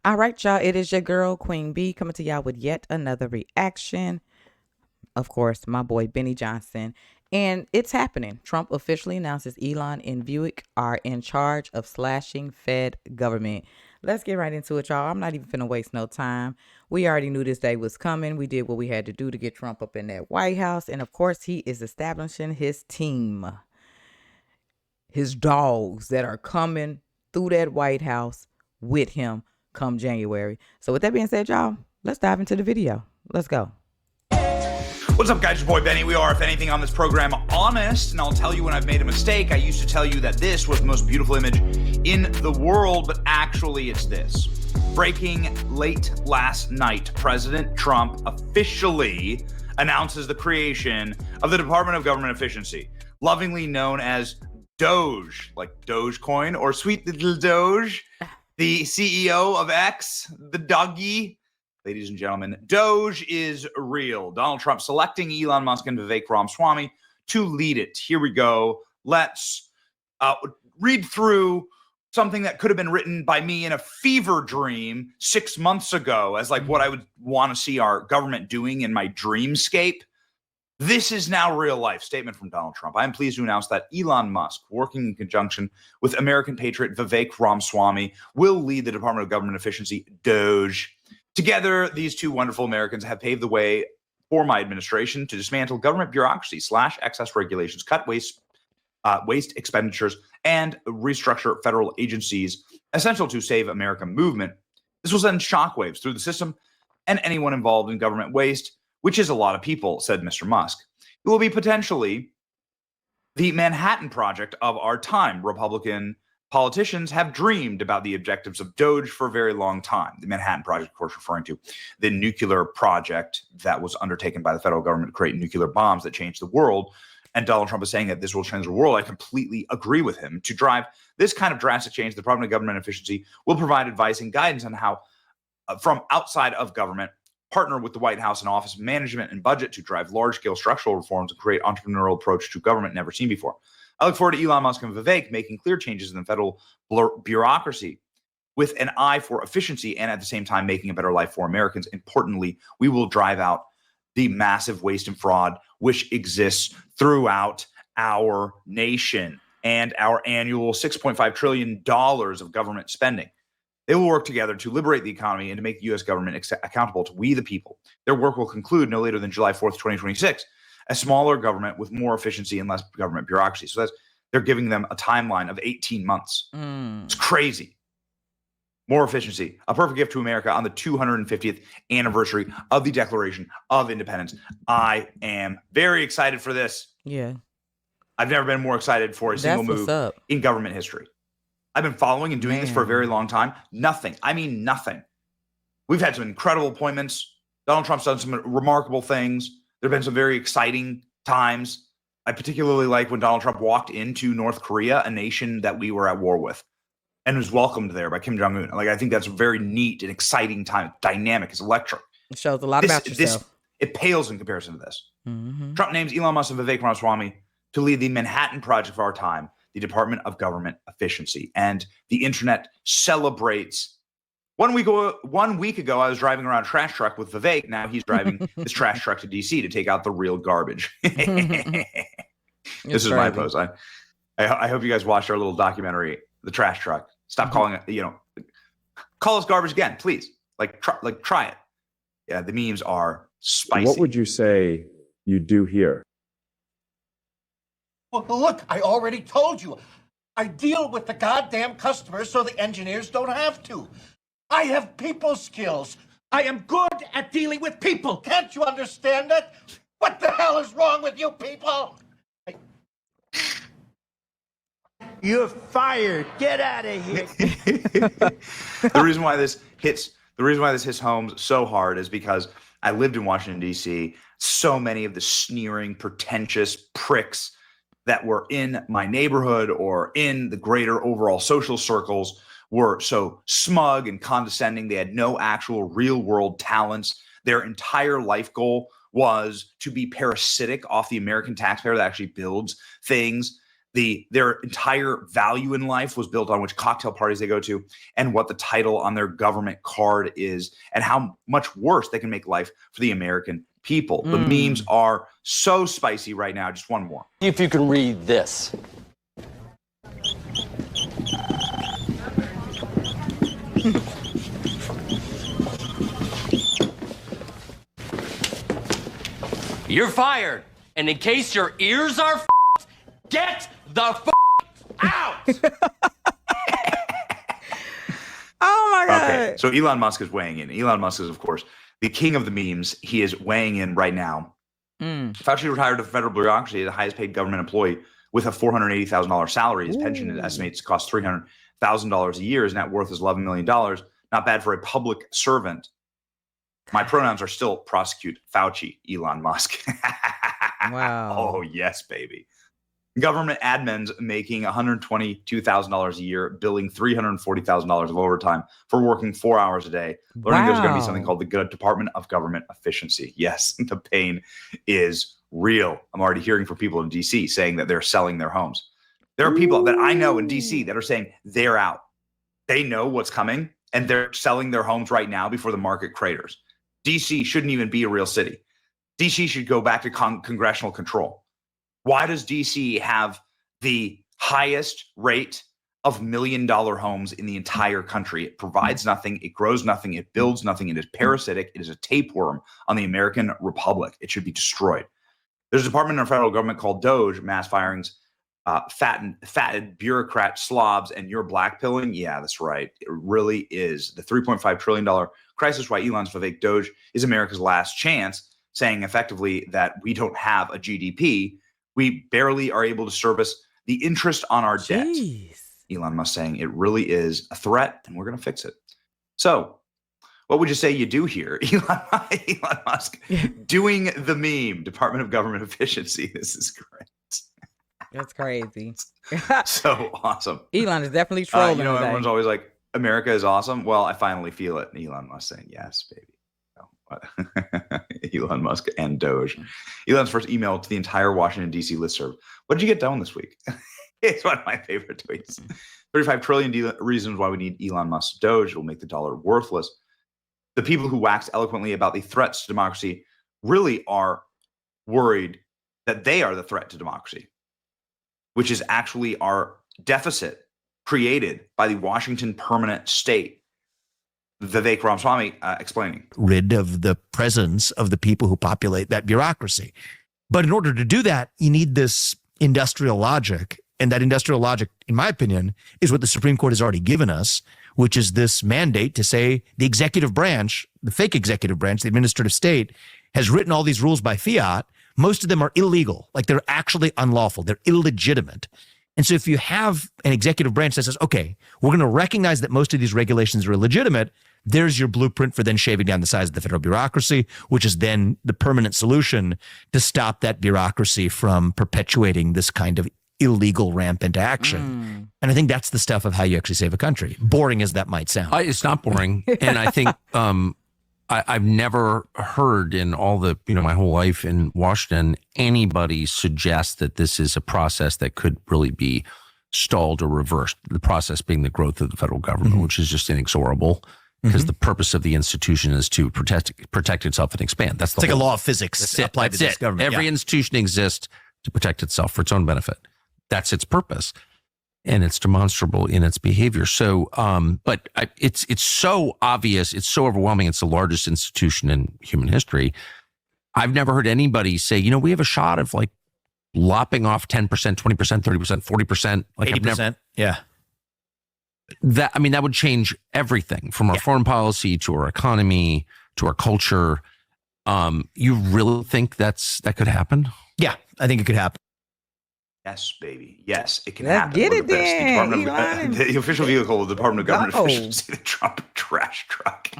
All right, y'all. It is your girl, Queen B, coming to y'all with yet another reaction. Of course, my boy, Benny Johnson. And it's happening. Trump officially announces Elon and Vivek are in charge of slashing Fed government. Let's get right into it, y'all. I'm not even finna waste no time. We already knew this day was coming. We did what we had to do to get Trump up in that White House. And of course, he is establishing his team, his dogs that are coming through that White House with him come January. So with that being said, y'all, let's dive into the video. Let's go. What's up, guys? Your boy Benny. We are, if anything, on this program honest, and I'll tell you when I've made a mistake. I used to tell you that this was the most beautiful image in the world, but actually it's this. Breaking late last night, President Trump officially announces the creation of the Department of Government Efficiency, lovingly known as DOGE, like Dogecoin or sweet little Doge. The CEO of X, the doggy. Ladies and gentlemen, DOGE is real. Donald Trump selecting Elon Musk and Vivek Ramaswamy to lead it. Here we go. Let's read through something that could have been written by me in a fever dream 6 months ago as like what I would want to see our government doing in my dreamscape. This is now real life. Statement from Donald Trump. I am pleased to announce that Elon Musk, working in conjunction with American patriot Vivek Ramaswamy, will lead the Department of Government Efficiency, DOGE. Together, these two wonderful Americans have paved the way for my administration to dismantle government bureaucracy, slash excess regulations, cut waste expenditures, and restructure federal agencies essential to save America movement. This will send shockwaves through the system and anyone involved in government waste, which is a lot of people, said Mr. Musk. It will be potentially the Manhattan Project of our time. Republican politicians have dreamed about the objectives of DOGE for a very long time. The Manhattan Project, of course, referring to the nuclear project that was undertaken by the federal government to create nuclear bombs that changed the world. And Donald Trump is saying that this will change the world. I completely agree with him. To drive this kind of drastic change, the Department of Government Efficiency will provide advice and guidance on how, from outside of government, partner with the White House and Office of Management and Budget to drive large-scale structural reforms and create entrepreneurial approach to government never seen before. I look forward to Elon Musk and Vivek making clear changes in the federal bureaucracy with an eye for efficiency and at the same time making a better life for Americans. Importantly, we will drive out the massive waste and fraud which exists throughout our nation and our annual $6.5 trillion of government spending. They will work together to liberate the economy and to make the U.S. government accountable to we the people. Their work will conclude no later than July 4th, 2026. A smaller government with more efficiency and less government bureaucracy. So they're giving them a timeline of 18 months. It's crazy. More efficiency, a perfect gift to America on the 250th anniversary of the Declaration of Independence. I am very excited for this. Yeah. I've never been more excited for a single move in government history. I've been following and doing this for a very long time. Nothing. I mean, nothing. We've had some incredible appointments. Donald Trump's done some remarkable things. There have been some very exciting times. I particularly like when Donald Trump walked into North Korea, a nation that we were at war with, and was welcomed there by Kim Jong-un. Like, I think that's a very neat and exciting time. Dynamic. It's electric. It shows a lot about yourself. It pales in comparison to this. Trump names Elon Musk and Vivek Ramaswamy to lead the Manhattan Project of our time, the Department of Government Efficiency. And the internet celebrates. 1 week ago, I was driving around a trash truck with Vivek. Now he's driving this trash truck to D.C. to take out the real garbage. This is my post. I hope you guys watched our little documentary, The Trash Truck. Stop calling it, call us garbage again, please. Try it. Yeah, the memes are spicy. What would you say you do here? Well, look, I already told you. I deal with the goddamn customers so the engineers don't have to. I have people skills. I am good at dealing with people. Can't you understand that? What the hell is wrong with you people? You're fired. Get out of here. The reason why this hits home so hard is because I lived in Washington, D.C. So many of the sneering, pretentious pricks that were in my neighborhood or in the greater overall social circles were so smug and condescending. They had no actual real world talents. Their entire life goal was to be parasitic off the American taxpayer that actually builds things their entire value in life was built on which cocktail parties they go to and what the title on their government card is and how much worse they can make life for the American people. The memes are so spicy right now. Just one more. If you can read this. You're fired. And in case your ears are get the out. Oh my God. Okay, so Elon Musk is weighing in. Elon Musk is, of course, the king of the memes. He is weighing in right now. Fauci retired to federal bureaucracy, the highest paid government employee with a $480,000 salary. His pension is estimated to cost $300,000 a year. His net worth is $11 million. Not bad for a public servant. My pronouns are still prosecute Fauci, Elon Musk. Wow. Oh, yes, baby. Government admins making $122,000 a year, billing $340,000 of overtime for working 4 hours a day. Learning there's going to be something called the Department of Government Efficiency. Yes, the pain is real. I'm already hearing from people in D.C. saying that they're selling their homes. There are people that I know in D.C. that are saying they're out. They know what's coming, and they're selling their homes right now before the market craters. D.C. shouldn't even be a real city. D.C. should go back to congressional control. Why does D.C. have the highest rate of $1 million homes in the entire country? It provides nothing. It grows nothing. It builds nothing. It is parasitic. It is a tapeworm on the American Republic. It should be destroyed. There's a department in the federal government called DOGE, mass firings, fatted bureaucrat slobs, and you're blackpilling? Yeah, that's right. It really is. The $3.5 trillion crisis, why Elon's Vivek DOGE is America's last chance, saying effectively that we don't have a GDP. We barely are able to service the interest on our debt. Elon Musk saying it really is a threat and we're going to fix it. So what would you say you do here? Elon Musk doing the meme, Department of Government Efficiency. This is great. That's crazy. So awesome. Elon is definitely trolling. Everyone's always like, America is awesome. Well, I finally feel it. And Elon Musk saying, yes, baby. Elon Musk and Doge. Elon's first email to the entire Washington, D.C. listserv. What did you get done this week? It's one of my favorite tweets. 35 trillion reasons why we need Elon Musk's Doge. It will make the dollar worthless. The people who waxed eloquently about the threats to democracy really are worried that they are the threat to democracy, which is actually our deficit created by the Washington permanent state. Vivek Ramaswamy explaining. Rid of the presence of the people who populate that bureaucracy. But in order to do that, you need this industrial logic. And that industrial logic, in my opinion, is what the Supreme Court has already given us, which is this mandate to say the executive branch, the fake executive branch, the administrative state, has written all these rules by fiat. Most of them are illegal, like they're actually unlawful. They're illegitimate. And so if you have an executive branch that says, okay, we're going to recognize that most of these regulations are illegitimate, there's your blueprint for then shaving down the size of the federal bureaucracy, which is then the permanent solution to stop that bureaucracy from perpetuating this kind of illegal rampant action. And I think that's the stuff of how you actually save a country, boring as that might sound. It's not boring. And I think I've never heard in all the, my whole life in Washington, anybody suggest that this is a process that could really be stalled or reversed. The process being the growth of the federal government, which is just inexorable because the purpose of the institution is to protect itself and expand. That's like a law of physics applied to this government. Every institution exists to protect itself for its own benefit. That's its purpose. And it's demonstrable in its behavior. So, it's so obvious. It's so overwhelming. It's the largest institution in human history. I've never heard anybody say, we have a shot of like lopping off 10%, 20%, 30%, 40%, like 80%. Yeah. That would change everything from our foreign policy to our economy to our culture. You really think that could happen? Yeah, I think it could happen. Yes, baby. Yes, it can Let's happen. get We're it the best. then, The official vehicle of the Department of Government Go. Efficiency, the Trump trash truck.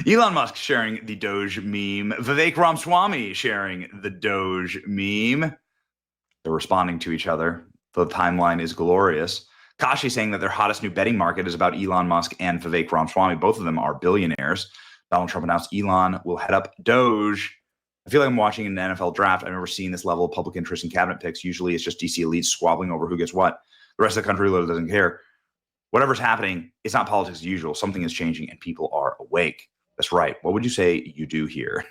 Elon Musk sharing the Doge meme. Vivek Ramaswamy sharing the Doge meme. They're responding to each other. The timeline is glorious. Kashi saying that their hottest new betting market is about Elon Musk and Vivek Ramaswamy. Both of them are billionaires. Donald Trump announced Elon will head up Doge. I feel like I'm watching an NFL draft. I've never seen this level of public interest in cabinet picks. Usually it's just DC elites squabbling over who gets what. The rest of the country really doesn't care. Whatever's happening, it's not politics as usual. Something is changing and people are awake. That's right. What would you say you do here?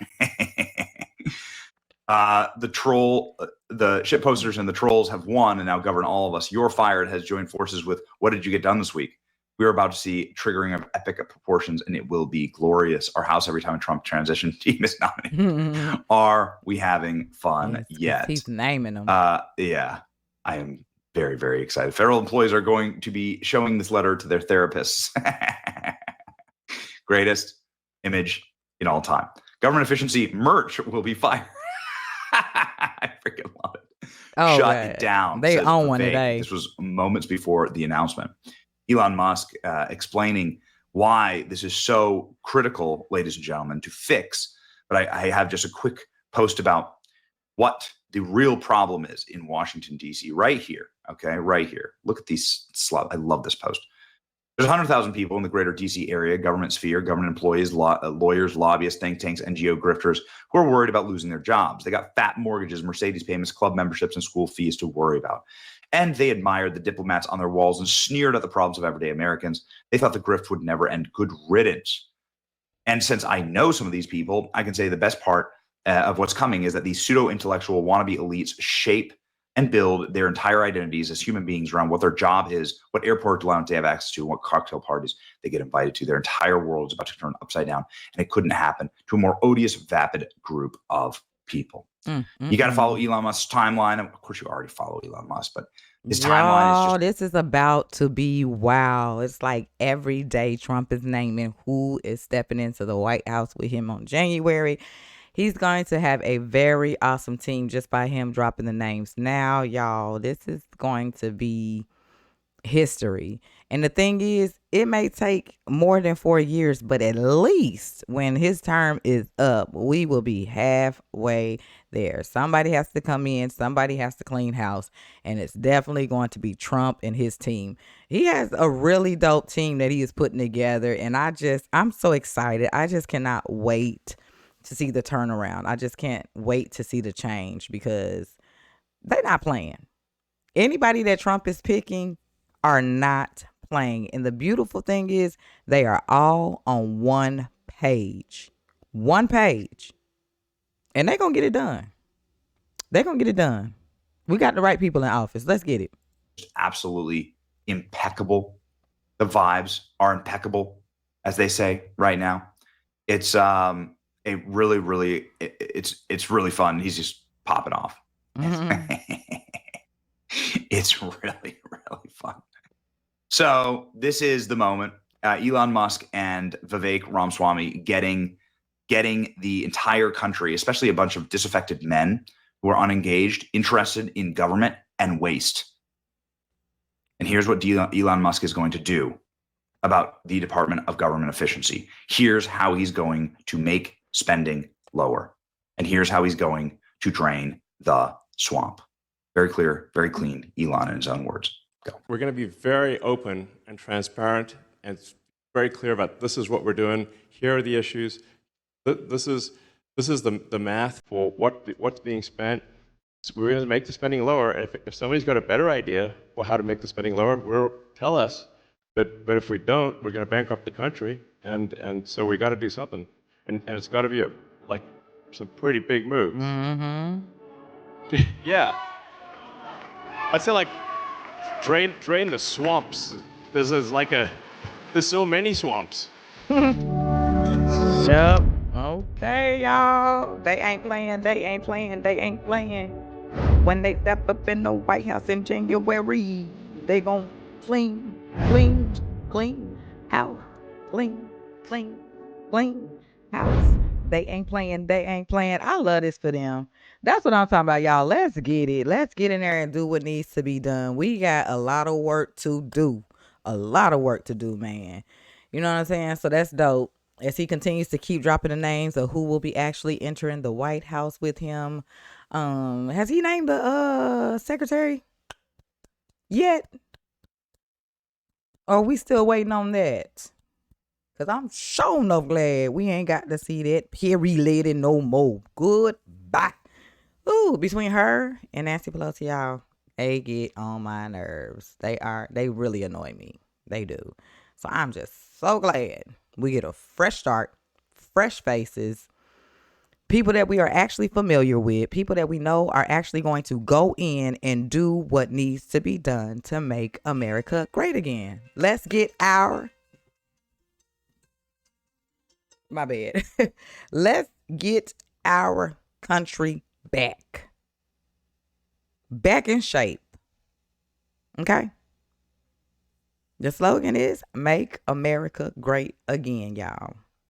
The shit posters and the trolls have won and now govern all of us. You're Fired has joined forces with What Did You Get Done This Week? We are about to see triggering of epic proportions, and it will be glorious. Our house every time a Trump transition team is nominated. Are we having fun yet? He's naming them. Yeah, I am very, very excited. Federal employees are going to be showing this letter to their therapists. Greatest image in all time. Government efficiency merch will be fired. I freaking love it. Oh, Shut man. it down. They says own one Vivek. today. This was moments before the announcement. Elon Musk explaining why this is so critical, ladies and gentlemen, to fix. But I have just a quick post about what the real problem is in Washington, D.C. right here. Okay, right here. Look at these sluts. I love this post. There's 100,000 people in the greater D.C. area, government sphere, government employees, lawyers, lobbyists, think tanks, NGO grifters who are worried about losing their jobs. They got fat mortgages, Mercedes payments, club memberships, and school fees to worry about. And they admired the diplomats on their walls and sneered at the problems of everyday Americans. They thought the grift would never end. Good riddance. And since I know some of these people, I can say the best part of what's coming is that these pseudo-intellectual wannabe elites shape and build their entire identities as human beings around what their job is, what airport lounge they have access to, and what cocktail parties they get invited to. Their entire world is about to turn upside down, and it couldn't happen to a more odious, vapid group of people. You got to follow Elon Musk's timeline. Of course, you already follow Elon Musk, but his timeline is just... This is about to be wow. It's like every day Trump is naming who is stepping into the White House with him on January. He's going to have a very awesome team just by him dropping the names. Now, y'all, this is going to be history. And the thing is, it may take more than 4 years, but at least when his term is up, we will be halfway there. Somebody has to come in, somebody has to clean house, and it's definitely going to be Trump and his team. He has a really dope team that he is putting together, and I'm so excited. I just cannot wait to see the turnaround. I just can't wait to see the change because they're not playing. Anybody that Trump is picking are not playing. And the beautiful thing is they are all on one page. One page. And they're going to get it done. They're going to get it done. We got the right people in office. Let's get it. Absolutely impeccable. The vibes are impeccable, as they say right now. It's it's really fun. He's just popping off. It's really, really fun. So this is the moment. Elon Musk and Vivek Ramaswamy getting the entire country, especially a bunch of disaffected men who are unengaged, interested in government and waste. And here's what Elon Musk is going to do about the Department of Government Efficiency. Here's how he's going to make spending lower. And here's how he's going to drain the swamp. Very clear, very clean, Elon in his own words. Go. We're going to be very open and transparent and very clear about this is what we're doing. Here are the issues. This is the math for what's being spent. So we're going to make the spending lower. If somebody's got a better idea for how to make the spending lower, tell us. But if we don't, we're going to bankrupt the country. And so we got to do something. And it's got to be like some pretty big moves. Mm-hmm. Yeah. I'd say like drain the swamps. There's so many swamps. Yep. Okay, y'all. They ain't playing. When they step up in the White House in January, they gon' clean house. Clean house. They ain't playing. I love this for them. That's what I'm talking about, y'all. Let's get it. Let's get in there and do what needs to be done. We got a lot of work to do. Man. You know what I'm saying? So that's dope. As he continues to keep dropping the names of who will be actually entering the White House with him. Has he named the secretary yet? Or are we still waiting on that? Cause I'm sure enough glad we ain't got to see that Perry lady no more. Goodbye. Ooh, between her and Nancy Pelosi, y'all, they get on my nerves. They really annoy me. They do. So I'm just so glad we get a fresh start, fresh faces, people that we are actually familiar with, people that we know are actually going to go in and do what needs to be done to make America great again. Let's get my bad. Let's get our country back in shape. Okay? The slogan is Make America Great Again, y'all.